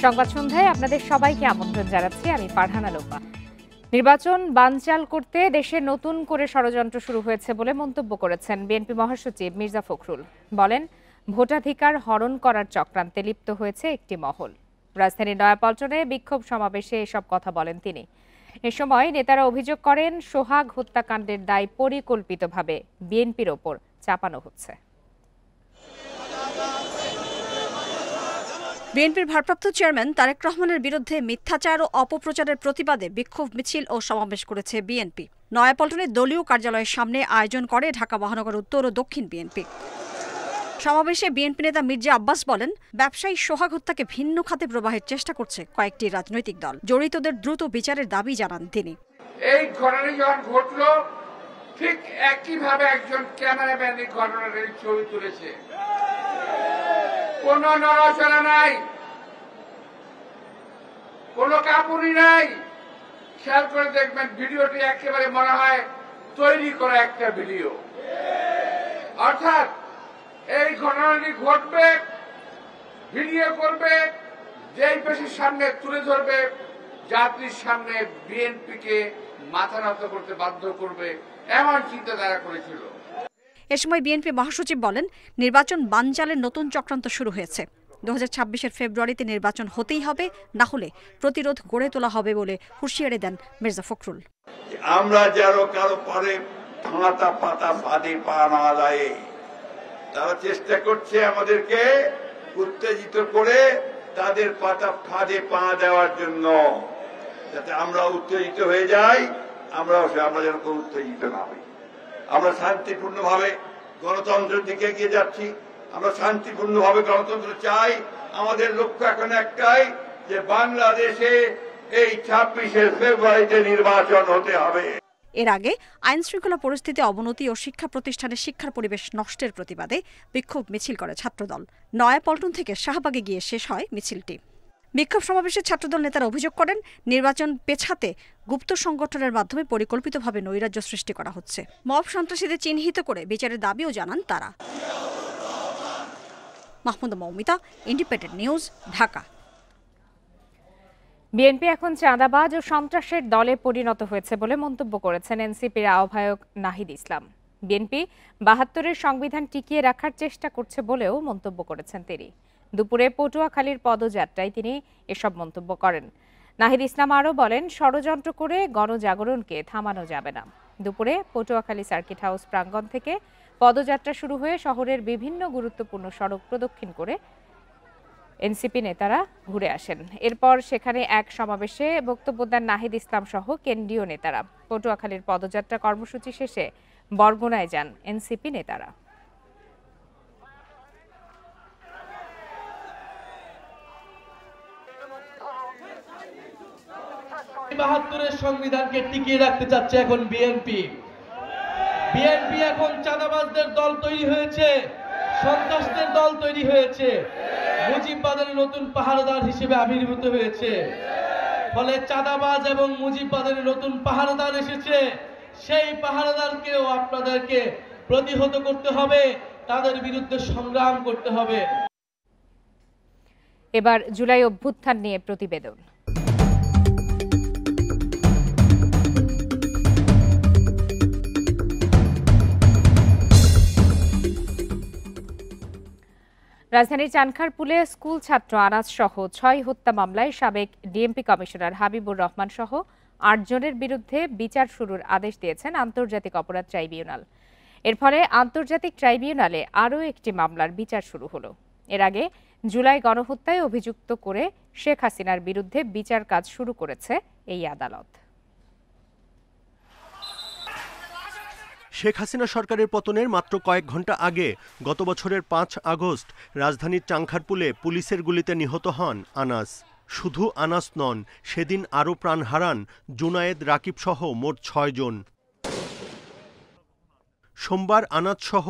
সংবাদ সন্ধ্যায় আপনাদের সবাইকে আমন্ত্রণ জানাচ্ছি। আমি ফারহানা লোপা। নির্বাচন বানচাল করতে দেশে নতুন করে ষড়যন্ত্র শুরু হয়েছে বলে মন্তব্য করেছেন বিএনপি মহাসচিব মির্জা ফখরুল। বলেন, ভোটাধিকার হরণ করার চক্রান্তে লিপ্ত হয়েছে একটি মহল। রাজধানীর নয়াপল্টনে বিক্ষোভ সমাবেশে এসব কথা বলেন তিনি। এ সময় নেতারা অভিযোগ করেন, সোহাগ হত্যাকাণ্ডের দায় পরিকল্পিতভাবে বিএনপির ওপর চাপানো হচ্ছে। বিএনপির ভারপ্রাপ্ত চেয়ারম্যান তারেক রহমানের বিরুদ্ধে মিথ্যাচার ও অপপ্রচারের প্রতিবাদে বিক্ষোভ মিছিল ও সমাবেশ করেছে বিএনপি। নয়াপল্টনের দলীয় কার্যালয়ের সামনে আয়োজন করে ঢাকা মহানগর উত্তর ও দক্ষিণ বিএনপি। সমাবেশে বিএনপি নেতা মির্জা আব্বাস বলেন, ব্যবসায়ী সোহাগ হত্যাকে ভিন্ন খাতে প্রবাহের চেষ্টা করছে কয়েকটি রাজনৈতিক দল। জড়িতদের দ্রুত বিচারের দাবি জানান তিনি। এই ঘটনা যখন ঘটল, ঠিক একইভাবে একজন ক্যামেরাম্যান এই ঘটনার ছবি তুলেছে। কোন নড়াচড়া নাই, কোন কাপুরি নাই। খেয়াল করে দেখবেন, ভিডিওটি একেবারে মনে হয় তৈরি করা একটা ভিডিও। অর্থাৎ এই ঘটনাটি ঘটবে, ভিডিও করবে, যেই পেশির সামনে তুলে ধরবে, জাতির সামনে বিএনপিকে মাথা নত করতে বাধ্য করবে, এমন চিন্তাধারা করেছিল। এ সময় বিএনপি মহাসচিব বলেন, নির্বাচন বানচালের নতুন চক্রান্ত শুরু হয়েছে। 2026-এর ফেব্রুয়ারিতে নির্বাচন হতেই হবে, না হলে প্রতিরোধ গড়ে তোলা হবে বলে হুঁশিয়ারি দেন মির্জা ফখরুল। আমরা যারা কারো পরে ফাঁতা পাতা ফাঁদে পা না দেয়, তারা চেষ্টা করছে আমাদেরকে উত্তেজিত করে তাদের পাতা ফাঁদে পা দেওয়ার জন্য, যাতে আমরা উত্তেজিত হয়ে যাই। আমরা যেন উত্তেজিত না হই। আমরা শান্তিপূর্ণভাবে গণতন্ত্রের দিকে এগিয়ে যাচ্ছি। আমরা শান্তিপূর্ণভাবে গণতন্ত্র চাই। আমাদের লক্ষ্য এখন একটাই, যে বাংলাদেশে এই 26শে ফেব্রুয়ারিতে নির্বাচন হতে হবে। এর আগে আইন শৃঙ্খলা পরিস্থিতি অবনতি ও শিক্ষা প্রতিষ্ঠানে শিক্ষার পরিবেশ নষ্টের প্রতিবাদে বিক্ষোভ মিছিল করে ছাত্রদল। নয়াপল্টন থেকে শাহবাগে গিয়ে শেষ হয় মিছিলটি। বিক্ষোভ সমাবেশে ছাত্রদল নেতারা অভিযোগ করেন, নির্বাচন পেছাতে গুপ্ত সংগঠনের মাধ্যমে পরিকল্পিতভাবে নৈরাজ্য সৃষ্টি করা হচ্ছে। মব সন্ত্রাসীদের চিহ্নিত করে বিচারের দাবিও জানান তারা। Mahmuda Moumita, independent news, Dhaka. BNP এখন চাঁদাবাজ ও সন্ত্রাসের দলে পরিণত হয়েছে বলে মন্তব্য করেছেন এনসিপির আহ্বায়ক নাহিদ ইসলাম। বিএনপি ৭২-এর সংবিধান টিকিয়ে রাখার চেষ্টা করছে বলেও মন্তব্য করেছেন তিনি। দুপুরে পটুয়াখালীর পদযাত্রায় তিনি এসব মন্তব্য করেন। নাহিদ ইসলাম আরও বলেন, ষড়যন্ত্র করে গণজাগরণকে থামানো যাবে না। দুপুরে পটুয়াখালী সার্কিট হাউস প্রাঙ্গণ থেকে পদযাত্রা শুরু হয়ে শহরের বিভিন্ন গুরুত্বপূর্ণ সড়ক প্রদক্ষিণ করে এনসিপি নেতারা ঘুরে আসেন। এরপর সেখানে এক সমাবেশে বক্তব্য দেন নাহিদ ইসলাম সহ কেন্দ্রীয় নেতারা। পটুয়াখালীর পদযাত্রা কর্মসূচি শেষে বরগুনায় যান এনসিপি নেতারা। ৭২-এর সংবিধানকে টিকিয়ে রাখতে চাচ্ছে এখন বিএনপি। বিএনপি এখন চাঁদাবাজদের দল তৈরি হয়েছে, সন্ত্রাসদের দল তৈরি হয়েছে, মুজিববাদের নতুন পাহারাদার হিসেবে আবির্ভূত হয়েছে। ফলে চাঁদাবাজ এবং মুজিববাদের নতুন পাহারাদার এসেছে। সেই পাহারাদারকেও আপনাদেরকে প্রতিহত করতে হবে, তাদের বিরুদ্ধে সংগ্রাম করতে হবে। এবার জুলাই অভ্যুত্থান নিয়ে প্রতিবেদন। রাজধানীর চানখারপুলে স্কুল ছাত্র আনাস সহ ৬ হত্যা মামলায় সাবেক ডিএমপি কমিশনার হাবিবুর রহমান সহ ৮ জনের বিরুদ্ধে বিচার শুরুর আদেশ দিয়েছেন আন্তর্জাতিক অপরাধ ট্রাইব্যুনাল। এর ফলে আন্তর্জাতিক ট্রাইব্যুনালে আরও একটি মামলার বিচার শুরু হলো। এর আগে জুলাই গণহত্যায় অভিযুক্ত করে শেখ হাসিনার বিরুদ্ধে বিচার কাজ শুরু করেছে এই আদালত। শেখ হাসিনা সরকারের পতনের মাত্র কয়েক ঘন্টা আগে গত বছরের ৫ আগস্ট রাজধানীর চাংখারপুলে পুলিশের গুলিতে নিহত হন আনাস। শুধু আনাস নন, সেদিন আরও প্রাণ হারান জুনায়েদ, রাকিব সহ মোট ৬ জন। সোমবার আনাস সহ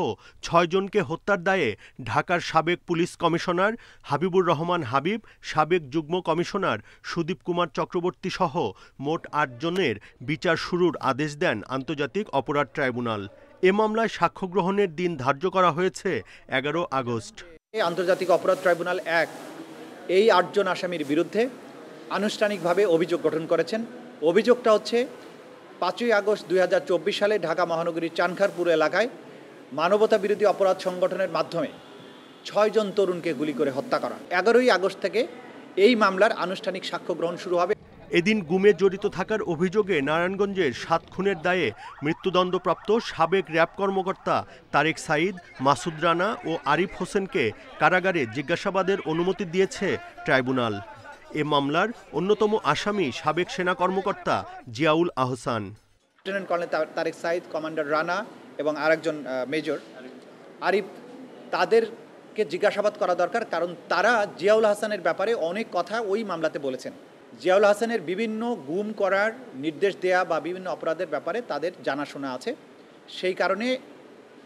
৬ জনকে হত্যার দায়ে ঢাকার সাবেক পুলিশ কমিশনার হাবিবুর রহমান হাবিব, সাবেক যুগ্ম কমিশনার সুদীপ কুমার চক্রবর্তী সহ মোট ৮ জনের বিচার শুরুর আদেশ দেন আন্তর্জাতিক অপরাধ ট্রাইব্যুনাল। এ মামলায় সাক্ষ্য গ্রহণের দিন ধার্য করা হয়েছে ১১ আগস্ট। আন্তর্জাতিক অপরাধ ট্রাইব্যুনাল ১ এই 8 জন আসামির বিরুদ্ধে আনুষ্ঠানিকভাবে অভিযোগ গঠন করেছেন। অভিযোগটা হচ্ছে 5ই আগস্ট 2024 সালে ঢাকা মহানগরীর চানখারপুর এলাকায় মানবতা বিরোধী অপরাধ সংগঠনের মাধ্যমে 6 জন তরুণকে গুলি করে হত্যা করা। 11ই আগস্ট থেকে এই মামলার আনুষ্ঠানিক সাক্ষ্য গ্রহণ শুরু হবে। এদিন গুমে জড়িত থাকার অভিযোগে নারায়ণগঞ্জের 7 খুনের দায়ে মৃত্যুদণ্ডপ্রাপ্ত সাবেক র্যাব কর্মকর্তা তারেক সাঈদ, মাসুদ রানা ও আরিফ হোসেনকে কারাগারে জিজ্ঞাসাবাদের অনুমতি দিয়েছে ট্রাইব্যুনাল। এ মামলার অন্যতম আসামি সাবেক সেনা কর্মকর্তা Ziaul Ahsan. Lieutenant colonel Tarek Sayeed, commander Rana এবং আরেকজন মেজর আরিফ, তাদেরকে জিজ্ঞাসাবাদ করা দরকার, কারণ তারা জিয়াউল হাসানের ব্যাপারে অনেক কথা ওই মামলাতে বলেছেন। জিয়াউল হাসানের বিভিন্ন গুম করার নির্দেশ দেয়া বা বিভিন্ন অপরাধের ব্যাপারে তাদের জানাশোনা আছে। সেই কারণে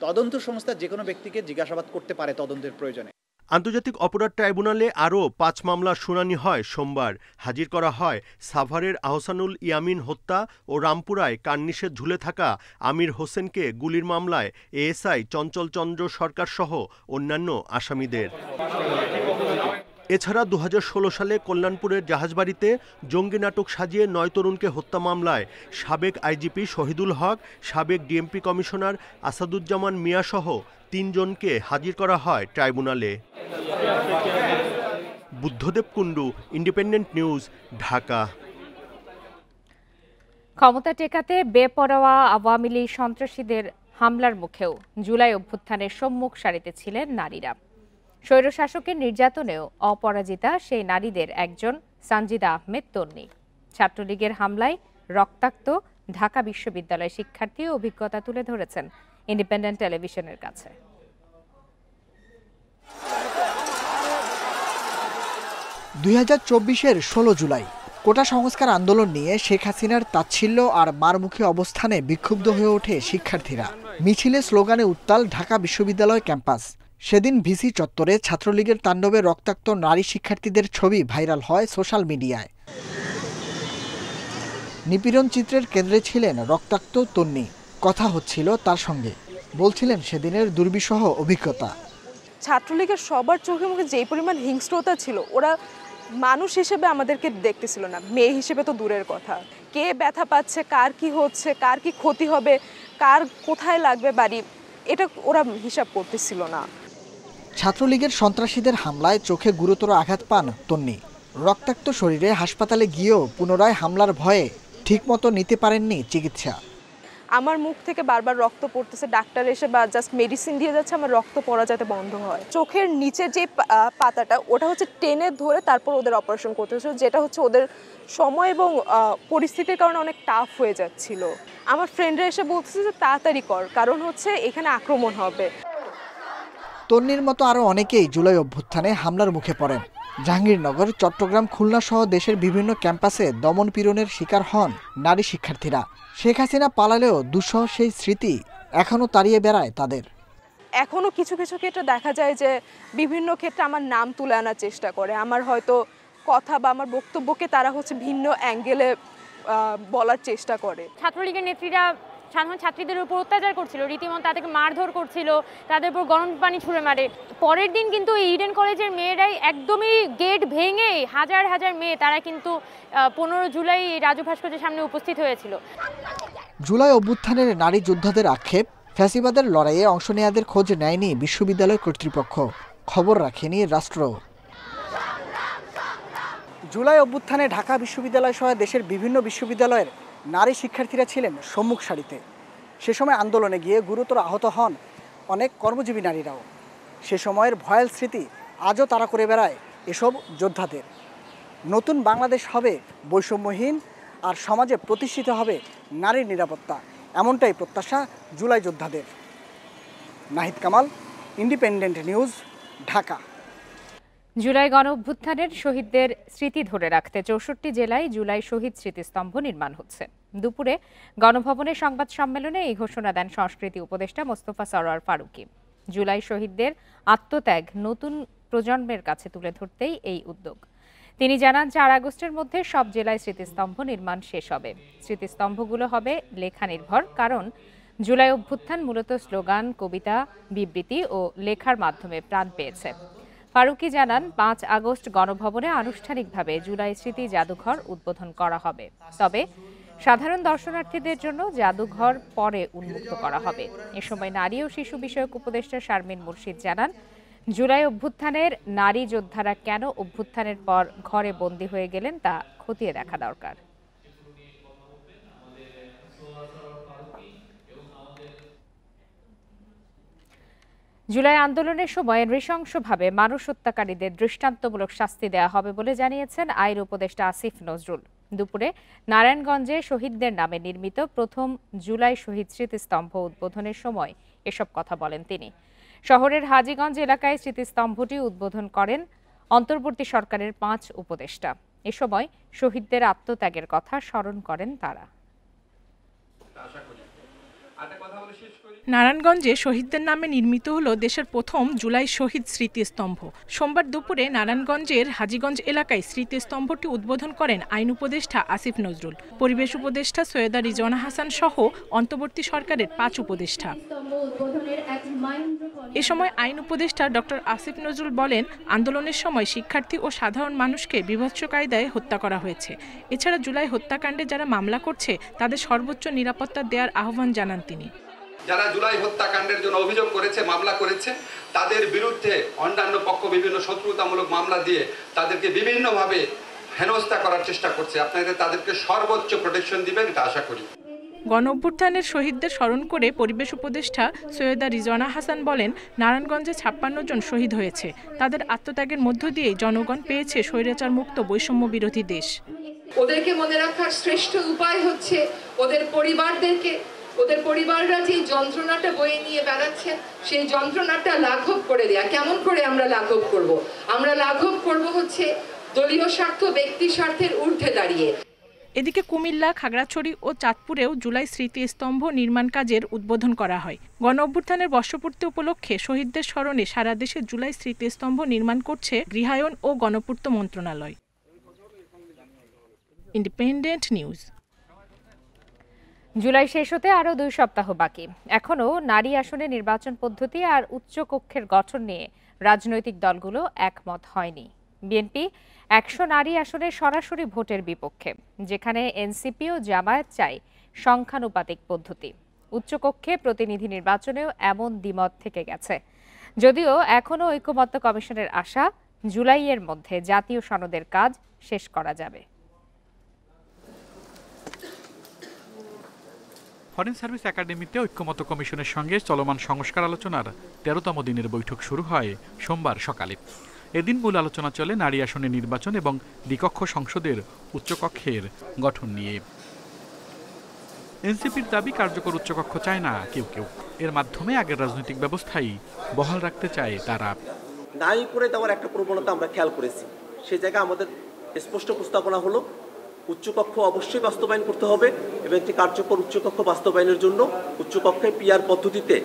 তদন্ত সংস্থা যে কোনো ব্যক্তিকে জিজ্ঞাসাবাদ করতে পারে তদন্তের প্রয়োজনে। আন্তর্জাতিক অপরাধ ট্রাইব্যুনালে আরও 5 মামলার শুনানি হয় সোমবার। হাজির করা হয় সাভারের আহসানুল ইয়ামিন হত্যা ও রামপুরায় কার্নিশে ঝুলে থাকা আমির হোসেনকে গুলির মামলায় এএসআই চঞ্চল চন্দ্র সরকার সহ অন্যান্য আসামিদের। এছাড়া 2016 সালে কল্যাণপুরের জাহাজবাড়িতে জঙ্গি নাটক সাজিয়ে 9 তরুণকে হত্যা মামলায় সাবেক আইজিপি শহীদুল হক, সাবেক ডিএমপি কমিশনার আসাদুজ্জামান মিয়া সহ 3 জনকে হাজির করা হয় ট্রাইব্যুনালে। Buddhadeb Kundu, independent news, Dhaka. ক্ষমতা টেকাতে বেপরোয়া আওয়ামী লীগ সন্ত্রাসীদের হামলার মুখেও জুলাই অভ্যুত্থানের সম্মুখ সারিতে ছিলেন নারীরা। স্বৈরশাসকের নির্যাতনেও অপরাজিতা সেই নারীদের একজন সানজিদা আহমেদ তন্নি। ছাত্রলীগের হামলায় রক্তাক্ত ঢাকা বিশ্ববিদ্যালয় শিক্ষার্থী অভিজ্ঞতা তুলে ধরেছেন ইন্ডিপেন্ডেন্ট টেলিভিশনের কাছে। 2024-এর 16 জুলাই কোটা সংস্কার আন্দোলন নিয়ে শেখ হাসিনার তাচ্ছিল্য আর মারমুখী অবস্থানে বিক্ষুব্ধ হয়ে ওঠে শিক্ষার্থীরা। মিছিলে স্লোগানে উত্তাল ঢাকা বিশ্ববিদ্যালয় ক্যাম্পাস। সেদিন ভিসি চত্বরে ছাত্রলীগের তাণ্ডবে রক্তাক্ত নারী শিক্ষার্থীদের ছবি ভাইরাল হয় সোশ্যাল মিডিয়ায়। নিপীড়ন চিত্রের কেন্দ্রে ছিলেন রক্তাক্ত তন্নি। কথা হচ্ছিল তার সঙ্গে, বলছিলেন সেদিনের দুর্বিষহ অভিজ্ঞতা। ছাত্রলীগের সবার চোখে মুখে যেই পরিমাণ হিংস্রতা ছিল, ওরা মানুষ হিসেবে আমাদেরকে দেখতেছিল না, মেয়ে হিসেবে তো দূরের কথা। কে ব্যথা পাচ্ছে, কার কি হচ্ছে, কার কি ক্ষতি হবে, কার কোথায় লাগবে বাড়ি, এটা ওরা হিসাব করতেছিল না। ছাত্রলীগের সন্ত্রাসীদের হামলায় চোখে গুরুতর আঘাত পান তন্নি। রক্তাক্ত শরীরে হাসপাতালে গিয়েও পুনরায় হামলার ভয়ে ঠিকমতো নিতে পারেননি চিকিৎসা। আমার মুখ থেকে বারবার রক্ত পড়তেছে, ডাক্তার এসে বা জাস্ট মেডিসিন দিয়ে যাচ্ছে আমার রক্ত পড়া যাতে বন্ধ হয়। চোখের নিচে যে পাতাটা, ওটা হচ্ছে টেনে ধরে তারপর ওদের অপারেশন করতে হচ্ছে, যেটা হচ্ছে ওদের সময় এবং পরিস্থিতির কারণে অনেক টাফ হয়ে যাচ্ছিল। আমার ফ্রেন্ডরা এসে বলতেছে যে তাড়াতাড়ি কর, কারণ হচ্ছে এখানে আক্রমণ হবে। তন্নির মতো আরও অনেকেই জুলাই অভ্যুত্থানে হামলার মুখে পড়েন। জাহাঙ্গীরনগর, চট্টগ্রাম, খুলনা সহ দেশের বিভিন্ন ক্যাম্পাসে দমন পীড়নের শিকার হন নারী শিক্ষার্থীরা। শেখ হাসিনা পালালেও দুঃসহ সেই স্মৃতি এখনও তাড়িয়ে বেড়ায় তাদের। এখনও কিছু কিছু ক্ষেত্রে দেখা যায় যে বিভিন্ন ক্ষেত্রে আমার নাম তুলে আনার চেষ্টা করে। আমার হয়তো কথা বা আমার বক্তব্যকে তারা হচ্ছে ভিন্ন অ্যাঙ্গেলে বলার চেষ্টা করে। ছাত্রলীগের নেত্রীরা সাধারণ ছাত্রীদের উপর অত্যাচার করছিল, রীতিমতো তাদেরকে মারধর করছিল, তাদের উপর গরম পানি ছুঁড়ে মারে। পরের দিন কিন্তু ইডেন কলেজের মেয়েরাই একদমই গেট ভেঙে হাজার হাজার মেয়ে তারা কিন্তু 15 জুলাই রাজু ভাস্কর্যের সামনে উপস্থিত হয়েছিল। জুলাই অভ্যুত্থানের নারী যোদ্ধাদের আক্ষেপ, ফ্যাসিবাদের লড়াইয়ে অংশ নেয়াদের খোঁজ নেয়নি বিশ্ববিদ্যালয় কর্তৃপক্ষ, খবর রাখেনি রাষ্ট্র। জুলাই অভ্যুত্থানে ঢাকা বিশ্ববিদ্যালয় সহ দেশের বিভিন্ন বিশ্ববিদ্যালয়ের নারী শিক্ষার্থীরা ছিলেন সম্মুখ সারিতে। সে সময় আন্দোলনে গিয়ে গুরুতর আহত হন অনেক কর্মজীবী নারীরাও। সে সময়ের ভয়াল স্মৃতি আজও তারা করে বেড়ায় এসব যোদ্ধাদের। নতুন বাংলাদেশ হবে বৈষম্যহীন, আর সমাজে প্রতিষ্ঠিত হবে নারীর নিরাপত্তা, এমনটাই প্রত্যাশা জুলাই যোদ্ধাদের। Nahid Kamal, independent news, Dhaka. July গণ অভ্যুত্থানের শহীদদের স্মৃতি ধরে রাখতে 64 জেলায় জুলাই শহীদ স্মৃতিস্তম্ভ নির্মাণ হচ্ছে। দুপুরে গণভবনের সংবাদ সম্মেলনে এই ঘোষণা দেন সংস্কৃতি উপদেষ্টা মোস্তফা সরোয়ার ফারুকী। জুলাই শহীদদের আত্মত্যাগ নতুন প্রজন্মের কাছে তুলে ধরতেই এই উদ্যোগ। তিনি জানান 4 আগস্টের মধ্যে সব জেলায় স্মৃতিস্তম্ভ নির্মাণ শেষ হবে। স্মৃতিস্তম্ভগুলো হবে লেখা নির্ভর, কারণ জুলাই অভ্যুত্থান মূলত স্লোগান, কবিতা, বিবৃতি ও লেখার মাধ্যমে প্রাণ পেয়েছে। ফারুকী জানান ৫ আগস্ট গণভবনে আনুষ্ঠানিকভাবে জুলাই স্মৃতি জাদুঘর উদ্বোধন করা হবে। তবে সাধারণ দর্শনার্থীদের জন্য জাদুঘর পরে উন্মুক্ত করা হবে। এ সময় নারী ও শিশু বিষয়ক উপদেষ্টা শারমিন মুর্শিদ জানান, জুলাই অভ্যুত্থানের নারী যোদ্ধারা কেন অভ্যুত্থানের পর ঘরে বন্দী হয়ে গেলেন তা খতিয়ে দেখা দরকার। জুলাই আন্দোলনের সময় নৃশংসভাবে মানুষ হত্যাকারীদের দৃষ্টান্তমূলক শাস্তি দেওয়া হবে বলে জানিয়েছেন আইন উপদেষ্টা আসিফ নজরুল। দুপুরে নারায়ণগঞ্জে শহীদদের নামে নির্মিত প্রথম জুলাই শহীদ স্মৃতিস্তম্ভ উদ্বোধনের সময় এসব কথা বলেন তিনি। শহরের হাজীগঞ্জ এলাকায় স্মৃতিস্তম্ভটি উদ্বোধন করেন অন্তর্বর্তী সরকারের ৫ উপদেষ্টা। এ সময় শহীদদের আত্মত্যাগের কথা স্মরণ করেন তারা। নারায়ণগঞ্জে শহীদদের নামে নির্মিত হলো দেশের প্রথম জুলাই শহীদ স্মৃতিস্তম্ভ। সোমবার দুপুরে নারায়ণগঞ্জের হাজীগঞ্জ এলাকায় স্মৃতিস্তম্ভটি উদ্বোধন করেন আইন উপদেষ্টা আসিফ নজরুল, পরিবেশ উপদেষ্টা সৈয়দা রিজওয়ানা হাসান সহ অন্তর্বর্তী সরকারের ৫ উপদেষ্টা। এ সময় আইন উপদেষ্টা ডক্টর আসিফ নজরুল বলেন, আন্দোলনের সময় শিক্ষার্থী ও সাধারণ মানুষকে বীভৎস কায়দায় হত্যা করা হয়েছে। এছাড়া জুলাই হত্যাকাণ্ডে যারা মামলা করছে তাদের সর্বোচ্চ নিরাপত্তা দেওয়ার আহ্বান জানান তিনি। যারা জুলাই হত্যাকাণ্ডের জন্য অভিযোগ করেছে, মামলা করেছে, তাদের বিরুদ্ধে অন্যান্য পক্ষ বিভিন্ন শত্রুতামূলক মামলা দিয়ে তাদেরকে বিভিন্নভাবে হেনস্থা করার চেষ্টা করছে। আপনারা তাদেরকে সর্বোচ্চ প্রোটেকশন দিবেন এটা আশা করি। গণঅভ্যুত্থানের শহীদদের স্মরণ করে পরিবেশ উপদেষ্টা সৈয়দা রিজওয়ানা হাসান বলেন, নারায়ণগঞ্জে ৫৬ জন শহীদ হয়েছে। তাদের আত্মত্যাগের মধ্য দিয়েই জনগণ পেয়েছে স্বৈরাচার মুক্ত বৈষম্য বিরোধী দেশ। ওদেরকে মনে রাখার শ্রেষ্ঠ উপায় হচ্ছে ওদের পরিবাররা যে যন্ত্রণাটা বয়ে নিয়ে বেড়াচ্ছেন সেই যন্ত্রণাটা লাঘব করে দেয়া। কেমন করে আমরা লাঘব করব? আমরা লাঘব করব হচ্ছে দলীয় স্বার্থ, ব্যক্তি স্বার্থের ঊর্ধ্বে দাঁড়িয়ে। এদিকে কুমিল্লা, খাগড়াছড়ি ও চাঁদপুরেও জুলাই স্মৃতিস্তম্ভ নির্মাণ কাজের উদ্বোধন করা হয়। গণঅভ্যুত্থানের বর্ষপূর্তি উপলক্ষে শহীদদের স্মরণে সারা দেশে জুলাই স্মৃতিস্তম্ভ নির্মাণ করছে গৃহায়ন ও গণপূর্ত মন্ত্রণালয়। Independent news. জুলাই শেষ হতে আরও 2 সপ্তাহ বাকি। এখনও নারী আসনে নির্বাচন পদ্ধতি আর উচ্চকক্ষের গঠন নিয়ে রাজনৈতিক দলগুলো একমত হয়নি। বিএনপি 100 নারী আসনে সরাসরি ভোটের বিপক্ষে, যেখানে এনসিপি ও জামায়াত চায় সংখ্যানুপাতিক পদ্ধতি। উচ্চকক্ষে প্রতিনিধি নির্বাচনেও এমন দ্বিমত থেকে গেছে। যদিও এখনও ঐকমত্য কমিশনের আশা জুলাইয়ের মধ্যে জাতীয় সনদের কাজ শেষ করা যাবে। ফরেন সার্ভিস একাডেমিতে ঐক্যমত্য কমিশনের সঙ্গে চলমান সংস্কার আলোচনার 13তম দিনের বৈঠক শুরু হয় সোমবার সকালে। এদিন মূল আলোচনা চলে নারী আসনে নির্বাচন এবং দ্বিকক্ষ সংসদের উচ্চকক্ষের গঠন নিয়ে। এনসিপির দাবি কার্যকর উচ্চকক্ষ চায় না কেউ কেউ, এর মাধ্যমে আগের রাজনৈতিক ব্যবস্থাই বহাল রাখতে চায় তারা। নাই করে দেওয়ার একটা প্রবণতা আমরা খেয়াল করেছি। সে জায়গায় আমাদের স্পষ্ট প্রস্তাবনা হলো উচ্চকক্ষ অবশ্যই বাস্তবায়ন করতে হবে এবং একটি কার্যকর উচ্চকক্ষ বাস্তবায়নের জন্য উচ্চকক্ষে পিআর পদ্ধতিতে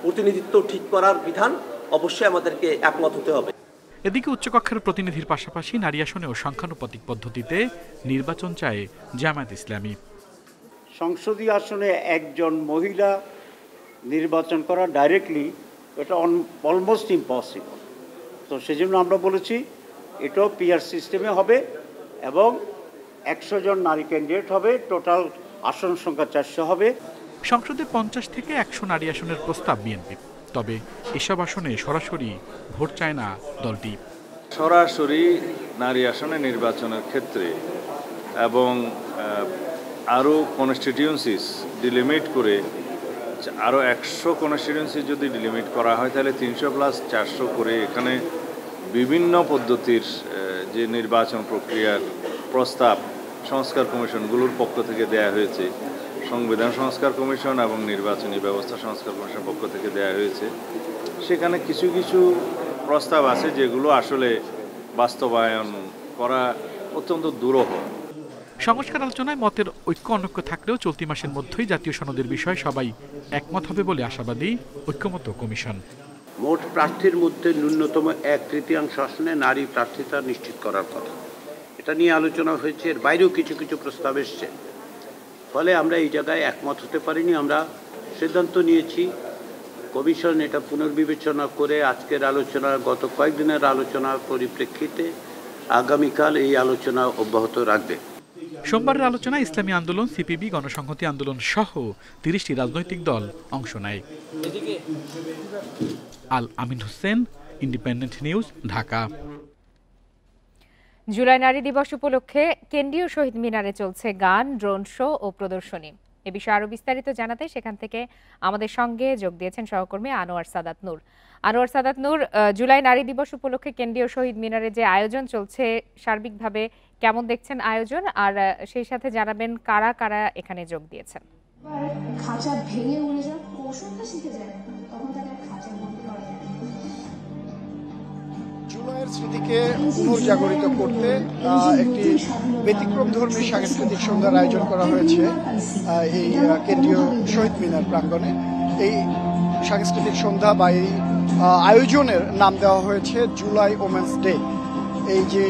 প্রতিনিধিত্ব ঠিক করার বিধান অবশ্যই আমাদেরকে একমত হতে হবে। এদিকে উচ্চকক্ষের প্রতিনিধির পাশাপাশি নারী আসনেও সংখ্যানুপাতিক পদ্ধতিতে নির্বাচন চায় জামায়াত ইসলামী। সংসদীয় আসনে একজন মহিলা নির্বাচন করা ডাইরেক্টলি এটা অলমোস্ট ইম্পসিবল। তো সেজন্য আমরা বলেছি এটাও পিআর সিস্টেমে হবে এবং 100 জন নারী ক্যান্ডিডেট হবে, টোটাল আসন সংখ্যা 400 হবে। সংসদে 50 থেকে 100 নারী আসনের প্রস্তাব বিএনপি, তবে এসব আসনে সরাসরি ভোট চায় না দলটি। সরাসরি নারী আসনে নির্বাচনের ক্ষেত্রে এবং আরও কনস্টিটিউয়েন্সিস ডিলিমিট করে আরও 100 কনস্টিটিউয়েন্সি যদি ডিলিমিট করা হয় তাহলে 300+400 করে এখানে বিভিন্ন পদ্ধতির যে নির্বাচন প্রক্রিয়ার প্রস্তাব সংস্কার কমিশনগুলোর পক্ষ থেকে দেয়া হয়েছে, সংবিধান সংস্কার কমিশন এবং নির্বাচনী ব্যবস্থা সংস্কার কমিশনের পক্ষ থেকে দেয়া হয়েছে। সেখানে কিছু কিছু প্রস্তাব আছে যেগুলো আসলে বাস্তবায়ন করা অত্যন্ত দুরূহ। সংস্কার আলোচনায় মতের ঐক্য অনৈক্য থাকলেও চলতি মাসের মধ্যেই জাতীয় সনদের বিষয়ে সবাই একমত হবে বলে আশাবাদী ঐক্যমত্য কমিশন। মোট প্রার্থীর মধ্যে ন্যূনতম 1/3 আসনে নারী প্রার্থিতা নিশ্চিত করার কথা, এটা নিয়ে আলোচনা হয়েছে। এর বাইরেও কিছু কিছু প্রস্তাব এসছে, ফলে আমরা এই জায়গায় একমত হতে পারিনি। আমরা সিদ্ধান্ত নিয়েছি কমিশন এটা পুনর্বিবেচনা করে আজকের আলোচনা, গত কয়েকদিনের আলোচনার পরিপ্রেক্ষিতে আগামীকাল এই আলোচনা অব্যাহত রাখবে। সোমবারের আলোচনায় ইসলামী আন্দোলন, সিপিবি, গণসংহতি আন্দোলন সহ ৩০টি রাজনৈতিক দল অংশ নেয়। আল আমিন হোসেন, ইন্ডিপেন্ডেন্ট নিউজ, ঢাকা। জুলাই নারী দিবস উপলক্ষে কেন্দ্রীয় শহীদ মিনারে চলছে গান, ড্রোন শো ও প্রদর্শনী। এ বিষয়ে আরো বিস্তারিত জানাতে সেখান থেকে আমাদের সঙ্গে যোগ দিয়েছেন সহকর্মী আনোয়ার সাদাত নূর। আনোয়ার সাদাত নূর, জুলাই নারী দিবস উপলক্ষে কেন্দ্রীয় শহীদ মিনারে যে আয়োজন চলছে, সার্বিকভাবে কেমন দেখছেন আয়োজন, আর সেই সাথে জানাবেন কারা কারা এখানে যোগ দিয়েছেন? খাঁচা ভেঙে উড়ে যান, কৌশলটা শিখে যায়, তখন তাকে খাঁচা বন্ধ করা যায়। জুলাইয়ের স্মৃতিকে পুনর্জাগরিত করতে একটি ব্যতিক্রমধর্মী সাংস্কৃতিক সন্ধ্যার আয়োজন করা হয়েছে এই কেন্দ্রীয় শহীদ মিনার প্রাঙ্গণে। এই সাংস্কৃতিক সন্ধ্যা বা এই আয়োজনের নাম দেওয়া হয়েছে জুলাই ওমেন্স ডে। এই যে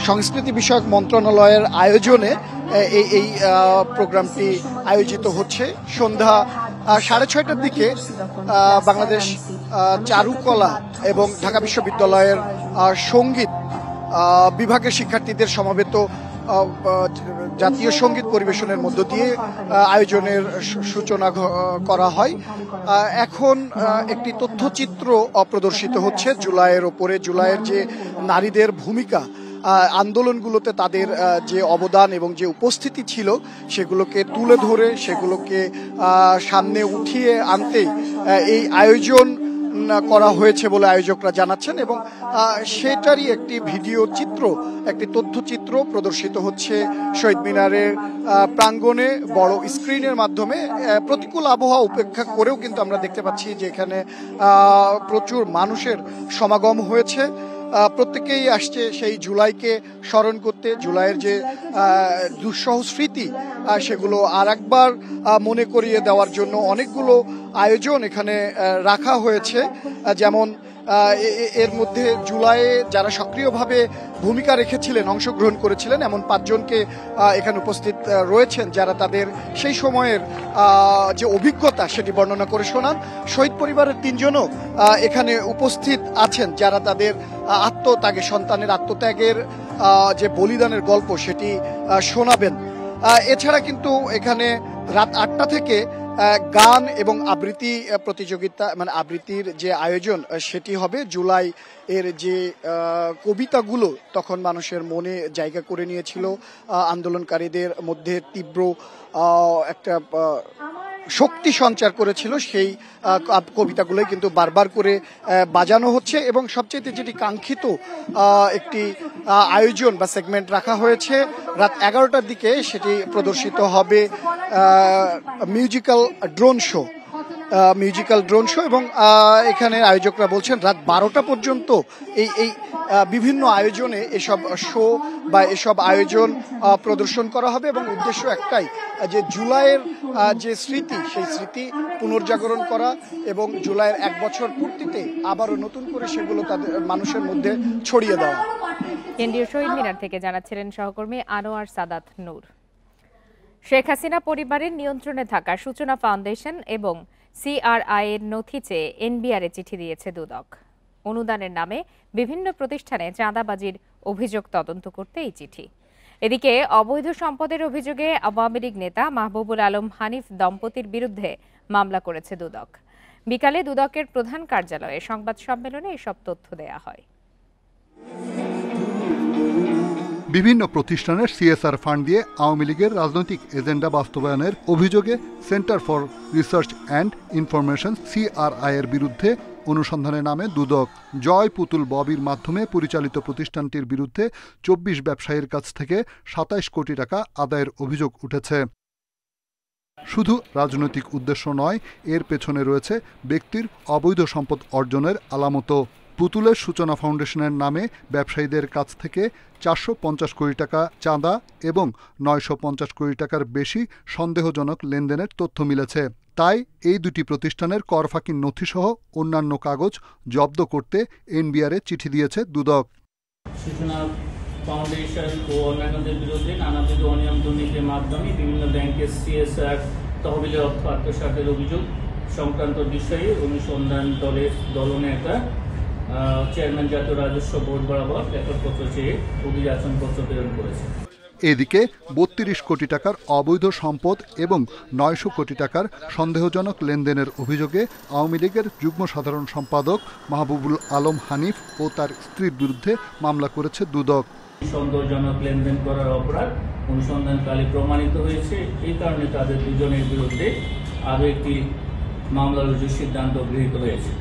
সংস্কৃতি বিষয়ক মন্ত্রণালয়ের আয়োজনে এই প্রোগ্রামটি আয়োজিত হচ্ছে। সন্ধ্যা 6:30টার দিকে বাংলাদেশ চারুকলা এবং ঢাকা বিশ্ববিদ্যালয়ের সঙ্গীত বিভাগের শিক্ষার্থীদের সমবেত জাতীয় সঙ্গীত পরিবেশনের মধ্য দিয়ে আয়োজনের সূচনা করা হয়। এখন একটি তথ্যচিত্র প্রদর্শিত হচ্ছে জুলাইয়ের ওপরে, জুলাইয়ের যে নারীদের ভূমিকা, আন্দোলনগুলোতে তাদের যে অবদান এবং যে উপস্থিতি ছিল সেগুলোকে তুলে ধরে সেগুলোকে সামনে উঠিয়ে আনতেই এই আয়োজন করা হয়েছে বলে আয়োজকরা জানাচ্ছেন। এবং সেটারই একটি ভিডিও চিত্র, একটি তথ্যচিত্র প্রদর্শিত হচ্ছে শহীদ মিনারের প্রাঙ্গণে বড় স্ক্রিনের মাধ্যমে। প্রতিকূল আবহাওয়া উপেক্ষা করেও কিন্তু আমরা দেখতে পাচ্ছি যে এখানে প্রচুর মানুষের সমাগম হয়েছে। প্রত্যেকেই আসছে সেই জুলাইকে স্মরণ করতে, জুলাইয়ের যে দুঃসহ স্মৃতি সেগুলো আর একবার মনে করিয়ে দেওয়ার জন্য অনেকগুলো আয়োজন এখানে রাখা হয়েছে। যেমন এর মধ্যে জুলাইয়ে যারা সক্রিয়ভাবে ভূমিকা রেখেছিলেন, অংশগ্রহণ করেছিলেন, এমন 5 জনকে এখানে উপস্থিত রয়েছেন যারা তাদের সেই সময়ের যে অভিজ্ঞতা সেটি বর্ণনা করে শোনান। শহীদ পরিবারের 3 জনও এখানে উপস্থিত আছেন যারা তাদের আত্মত্যাগে, সন্তানের আত্মত্যাগের যে বলিদানের গল্প সেটি শোনাবেন। এছাড়া কিন্তু এখানে রাত 8টা থেকে গান এবং আবৃত্তি প্রতিযোগিতা, মানে আবৃত্তির যে আয়োজন সেটি হবে। জুলাই এর যে কবিতাগুলো তখন মানুষের মনে জায়গা করে নিয়েছিল, আন্দোলনকারীদের মধ্যে তীব্র একটা শক্তি সঞ্চার করেছিল, সেই কবিতাগুলোই কিন্তু বারবার করে বাজানো হচ্ছে। এবং সবচেয়ে যেটি কাঙ্ক্ষিত একটি আয়োজন বা সেগমেন্ট রাখা হয়েছে রাত 11টার দিকে, সেটি প্রদর্শিত হবে মিউজিক্যাল ড্রোন শো। এবং এখানে আয়োজকরা বলছেন রাত 12টা পর্যন্ত এই বিভিন্ন আয়োজনে এসব শো বা এসব আয়োজন প্রদর্শন করা হবে। এবং উদ্দেশ্য একটাই, যে জুলাইয়ের যে স্মৃতি, সেই স্মৃতি পুনর্জাগরণ করা এবং জুলাইয়ের 1 বছর পূর্তিতে আবারও নতুন করে সেগুলো তাদের মানুষের মধ্যে ছড়িয়ে দেওয়া। কেন্দ্রীয় শহীদ মিনার থেকে জানাচ্ছিলেন সহকর্মী আনোয়ার সাদাত নূর। শেখ হাসিনা পরিবারের নিয়ন্ত্রণে থাকা সূচনা ফাউন্ডেশন এবং সিআরআই এর নথি চেয়ে এনবিআরে চিঠি দিয়েছে দুদক। অনুদানের নামে বিভিন্ন প্রতিষ্ঠানে চাঁদাবাজির অভিযোগ তদন্ত করতে এই চিঠি। এদিকে অবৈধ সম্পদের অভিযোগে আওয়ামী লীগ নেতা মাহবুবুল আলম হানিফ দম্পতির বিরুদ্ধে মামলা করেছে দুদক। বিকালে দুদকের প্রধান কার্যালয়ে সংবাদ সম্মেলনে এসব তথ্য দেয়া হয়। বিভিন্ন প্রতিষ্ঠানের সিএসআর ফান্ড দিয়ে আওয়ামী লীগের রাজনৈতিক এজেন্ডা বাস্তবায়নের অভিযোগে centre for research and information CRI এর বিরুদ্ধে অনুসন্ধানে নামে দুদক। জয় পুতুল ববির মাধ্যমে পরিচালিত প্রতিষ্ঠানটির বিরুদ্ধে 24 ব্যবসায়ীর কাছ থেকে 27 কোটি টাকা আদায়ের অভিযোগ উঠেছে। শুধু রাজনৈতিক উদ্দেশ্য নয়, এর পেছনে রয়েছে ব্যক্তির অবৈধ সম্পদ অর্জনের আলামতও। পুতুলের সূচনা ফাউন্ডেশনের নামে ব্যবসায়ীদের কাছ থেকে 450 কোটি টাকা চাঁদা এবং 950 কোটি টাকার বেশি সন্দেহজনক লেনদেনের তথ্য মিলেছে। তাই এই দুটি প্রতিষ্ঠানের কর ফাঁকির নথিসহ অন্যান্য কাগজ জব্দ করতে এনবিআরে চিঠি দিয়েছে দুদক। সূচনা ফাউন্ডেশন ও অন্যান্যদের বিরুদ্ধে নানাবিধ অনিয়ম দুর্নীতির মাধ্যমে বিভিন্ন ব্যাংকের সিএসআর তহবিলের অর্থ আত্মসাতের অভিযোগ সংক্রান্ত বিষয়ে অনুসন্ধান দলের দলনেতা চেয়ারম্যান জাতীয় রাজস্ব বোর্ড বরাবর লেখনপত্র চেয়ে অভিযাচনপত্র প্রেরণ করেছে। এদিকে ৩২ কোটি টাকার অবৈধ সম্পদ এবং ৯০০ কোটি টাকার সন্দেহজনক লেনদেনের অভিযোগে আওয়ামী লীগের যুগ্ম সাধারণ সম্পাদক মাহবুবুল আলম হানিফ ও তার স্ত্রীর বিরুদ্ধে মামলা করেছে দুদক। সন্দেহজনক লেনদেন করার অপরাধ অনুসন্ধানকালে প্রমাণিত হয়েছে, এই কারণে তাদের দুজনের বিরুদ্ধে আরও একটি মামলা রুজুর সিদ্ধান্ত গৃহীত হয়েছে।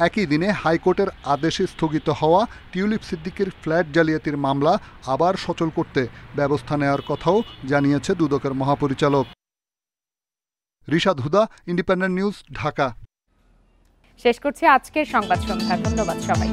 একই দিনে হাইকোর্টের আদেশে স্থগিত হওয়া টিউলিপ সিদ্দিকের ফ্ল্যাট জালিয়াতির মামলা আবার সচল করতে ব্যবস্থা নেওয়ার কথাও জানিয়েছে দুদকের মহাপরিচালক। রিশাদ হুদা, ইন্ডিপেন্ডেন্ট নিউজ, ঢাকা। শেষ করছি আজকের সংবাদ সন্ধ্যা। ধন্যবাদ সবাই।